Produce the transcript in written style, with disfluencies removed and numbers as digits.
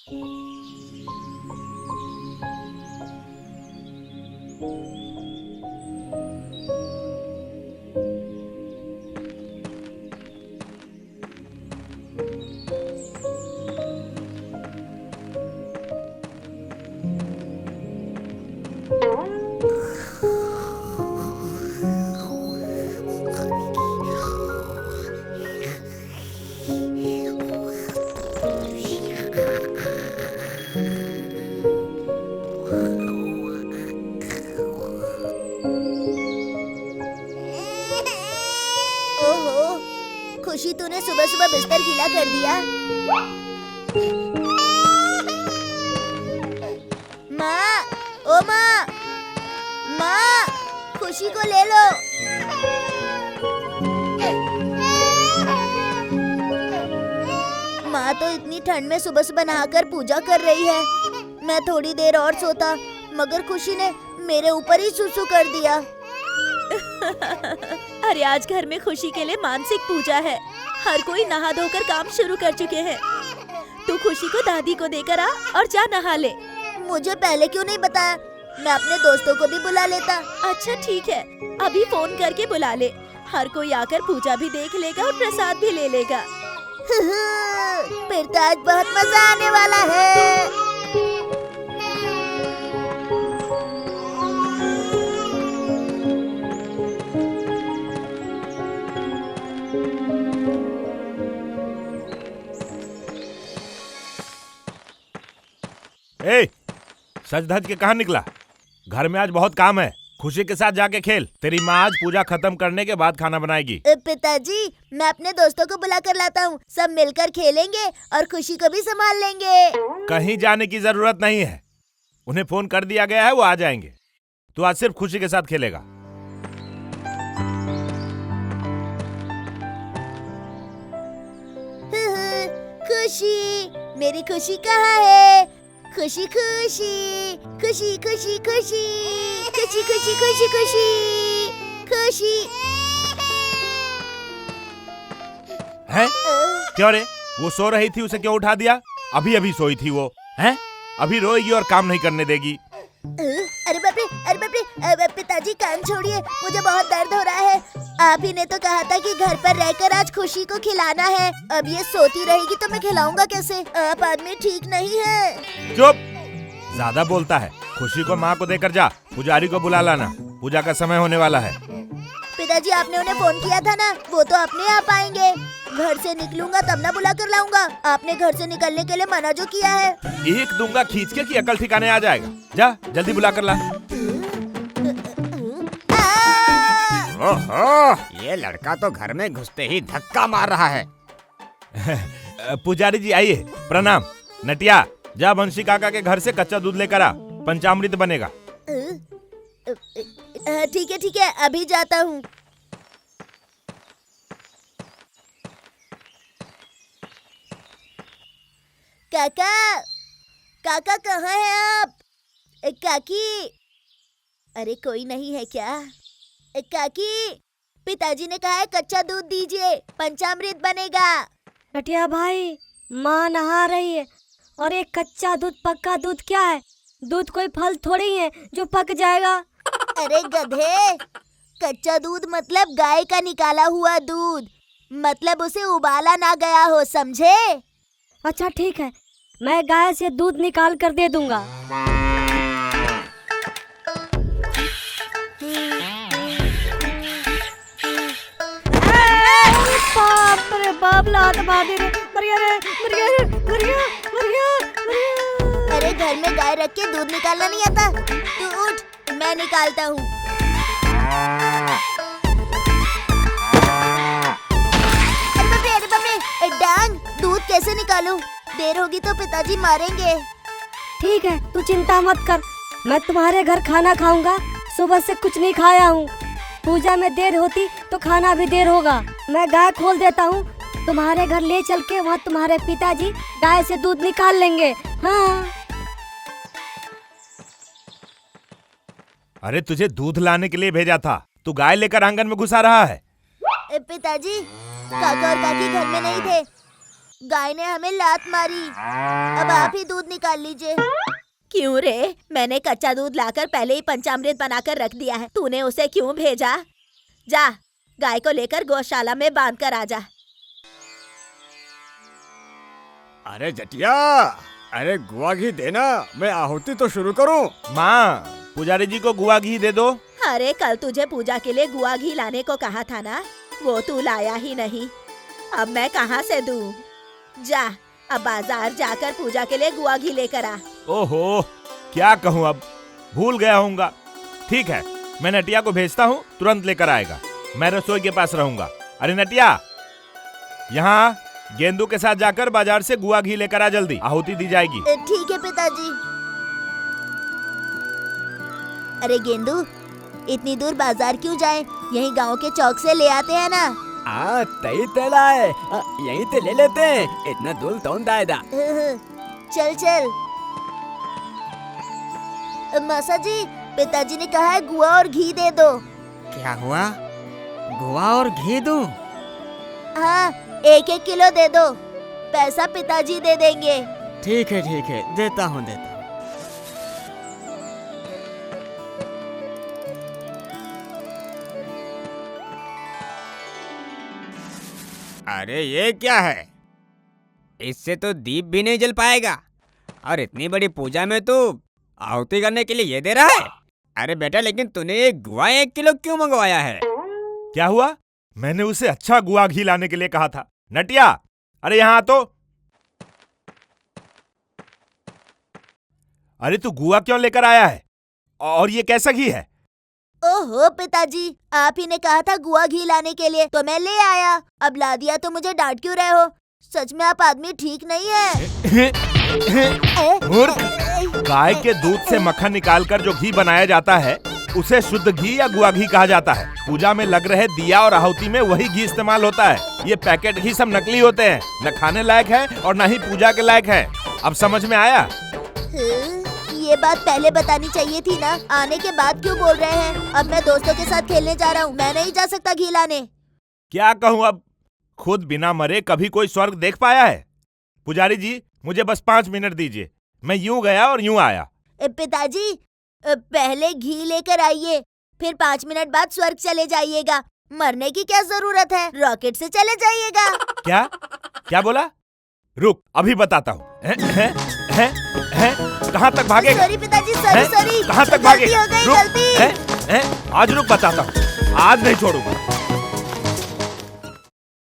ओहो, खुशी तूने सुबह सुबह बिस्तर गीला कर दिया। माँ, ओ माँ, माँ, खुशी को ले लो। माँ तो इतनी ठंड में सुबह सुबह नहाकर पूजा कर रही है। मैं थोड़ी देर और सोता, मगर खुशी ने मेरे ऊपर ही सुसु कर दिया। अरे आज घर में खुशी के लिए मानसिक पूजा है। हर कोई नहा धोकर काम शुरू कर चुके हैं। तू खुशी को दादी को देकर आ और जा नहा ले। मुझे पहले क्यों नहीं बताया? मैं अपने दोस्तों को भी बुला लेता। अच्छा ठीक है, अभी फोन करके बुला ले। हर कोई आकर पूजा भी देख लेगा और प्रसाद भी ले लेगा। फिर तो आज बहुत मजा आने वाला है। ए, सज धज के कहाँ निकला? घर में आज बहुत काम है। खुशी के साथ जाके खेल। तेरी माँ आज पूजा खत्म करने के बाद खाना बनाएगी। पिताजी, मैं अपने दोस्तों को बुला कर लाता हूँ। सब मिलकर खेलेंगे और खुशी को भी संभाल लेंगे। कहीं जाने की जरूरत नहीं है। उन्हें फोन कर दिया गया है, वो आ जाएंगे। तू आज सिर्फ खुशी के साथ खेलेगा। खुशी, मेरी खुशी कहाँ है? खुशी खुशी खुशी खुशी खुशी खुशी खुशी खुशी खुशी खुशी। हैं? क्यों रे? वो सो रही थी, उसे क्यों उठा दिया? अभी अभी सोई थी वो। हैं? अभी रोएगी और काम नहीं करने देगी। अरे बाप रे, अरे बाप रे, पिताजी कान छोड़िए, मुझे बहुत दर्द हो रहा है। आप ही ने तो कहा था कि घर पर रहकर आज खुशी को खिलाना है। अब ये सोती रहेगी तो मैं खिलाऊंगा कैसे? आप आदमी ठीक नहीं है। चुप! ज्यादा बोलता है। खुशी को माँ को देकर जा। पुजारी को बुला लाना, पूजा का समय होने वाला है। पिताजी, आपने उन्हें फोन किया था ना, वो तो अपने आप आएंगे। घर से निकलूंगा तब ना बुला कर लाऊंगा। आपने घर से निकलने के लिए मना जो किया है। एक दूंगा खींच के कि अकल ठिकाने आ जाएगा। जा जल्दी बुला कर ला। ओहो, ये लड़का तो घर में घुसते ही धक्का मार रहा है। पुजारी जी आइए, प्रणाम। नटिया, जा बंशी काका के घर से कच्चा दूध लेकर आ, पंचामृत बनेगा। ठीक है, अभी जाता हूँ। काका, काका कहाँ हैं आप? काकी, अरे कोई नहीं है क्या? काकी, पिताजी ने कहा है कच्चा दूध दीजिए, पंचामृत बनेगा। नटिया भाई, माँ नहा रही है और एक कच्चा दूध पक्का दूध क्या है? दूध कोई फल थोड़ी है जो पक जाएगा। अरे गधे, कच्चा दूध मतलब गाय का निकाला हुआ दूध, मतलब उसे उबाला ना गया हो, समझे? अच्छा ठीक है, मैं गाय से दूध निकाल कर दे दूंगा। बाप रे बाप, लात मार दी रे, मर गया रे, मर गया रे, मर गया, मर गया, मर गया। अरे घर में गाय रख के दूध निकालना नहीं आता? तू उठ, मैं निकालता हूँ। अरे बाप रे, डांग, दूध कैसे निकालूं? देर होगी तो पिताजी मारेंगे। ठीक है, तू चिंता मत कर, मैं तुम्हारे घर खाना खाऊंगा। सुबह से कुछ नहीं खाया हूँ। पूजा में देर होती तो खाना भी देर होगा। मैं गाय खोल देता हूँ, तुम्हारे घर ले चल के वहाँ तुम्हारे पिताजी गाय से दूध निकाल लेंगे। हाँ। अरे तुझे दूध लाने के लिए भेजा था, तू गाय लेकर आंगन में घुसा रहा है। पिताजी, काका और काकी घर में नहीं थे। गाय ने हमें लात मारी। अब आप ही दूध निकाल लीजिए। क्यों रे? मैंने कच्चा दूध लाकर पहले ही पंचामृत बनाकर रख दिया है। तूने उसे क्यों भेजा? जा, गाय को लेकर गौशाला में बांध कर आजा। अरे जटिया, अरे गुआ घी देना, मैं आहुति तो शुरू करूं। माँ, पुजारी जी को गुआ घी दे दो। अरे कल तुझे पूजा के लिए गुआ घी लाने को कहा था ना, वो तू लाया ही नहीं। अब मैं कहाँ से दूँ? जा, अब बाजार जाकर पूजा के लिए गुआ घी लेकर आ। ओहो, क्या कहूँ अब, भूल गया होऊंगा। ठीक है, मैं नटिया को भेजता हूँ, तुरंत लेकर आएगा। मैं रसोई के पास रहूंगा। अरे नटिया, यहाँ गेंदू के साथ जाकर बाजार से गुआ घी लेकर आ जल्दी, आहुति दी जाएगी। ठीक है पिताजी। अरे गेंदू, इतनी दूर बाजार क्यों जाएं? यहीं गांव के चौक से ले आते हैं ना। तई तेला है, यहीं ते ले लेते हैं, इतना दूर कौन दाएदा। चल चल। मासा जी, पिताजी ने कहा है गुआ और घी दे दो। क्या हुआ? गुआ और घी दूं? हाँ, 1-1 किलो दे दो। पैसा पिताजी दे देंगे। ठीक है, देता हूँ। अरे ये क्या है? इससे तो दीप भी नहीं जल पाएगा। और इतनी बड़ी पूजा में तू आहुति करने के लिए ये दे रहा है? अरे बेटा, लेकिन तूने ये गुआ 1 किलो क्यों मंगवाया है? क्या हुआ? मैंने उसे अच्छा गुआ घी लाने के लिए कहा था। नटिया, अरे यहाँ तो। अरे तू गुआ क्यों लेकर आया है? और ये कैसा घी है? ओहो पिताजी, आप ही ने कहा था गुआ घी लाने के लिए, तो मैं ले आया। अब ला दिया तो मुझे डांट क्यों रहे हो? सच में आप आदमी ठीक नहीं है। मूर्ख! गाय के दूध से मक्खन निकालकर जो घी बनाया जाता है उसे शुद्ध घी या गुआ घी कहा जाता है। पूजा में लग रहे दिया और आहुति में वही घी इस्तेमाल होता है। ये पैकेट घी सब नकली होते हैं, न खाने लायक है और न ही पूजा के लायक है। अब समझ में आया? ये बात पहले बतानी चाहिए थी ना। आने के बाद क्यों बोल रहे हैं? अब मैं दोस्तों के साथ खेलने जा रहा हूँ, मैं नहीं जा सकता घी लाने। क्या कहूँ अब, खुद बिना मरे कभी कोई स्वर्ग देख पाया है? पुजारी जी, मुझे बस 5 मिनट दीजिए, मैं यूं गया और यूं आया। पिताजी, पहले घी लेकर आइए, फिर 5 मिनट बाद स्वर्ग चले जाइएगा। मरने की क्या जरूरत है, रॉकेट से चले जाइएगा। क्या बोला? रुक, अभी बताता हूँ। कहाँ तक भागेगा? सॉरी पिताजी, सॉरी। कहाँ तक भागेगा? गलती हो गई, गलती। आज रुक, बताता हूँ। आज नहीं छोड़ूंगा।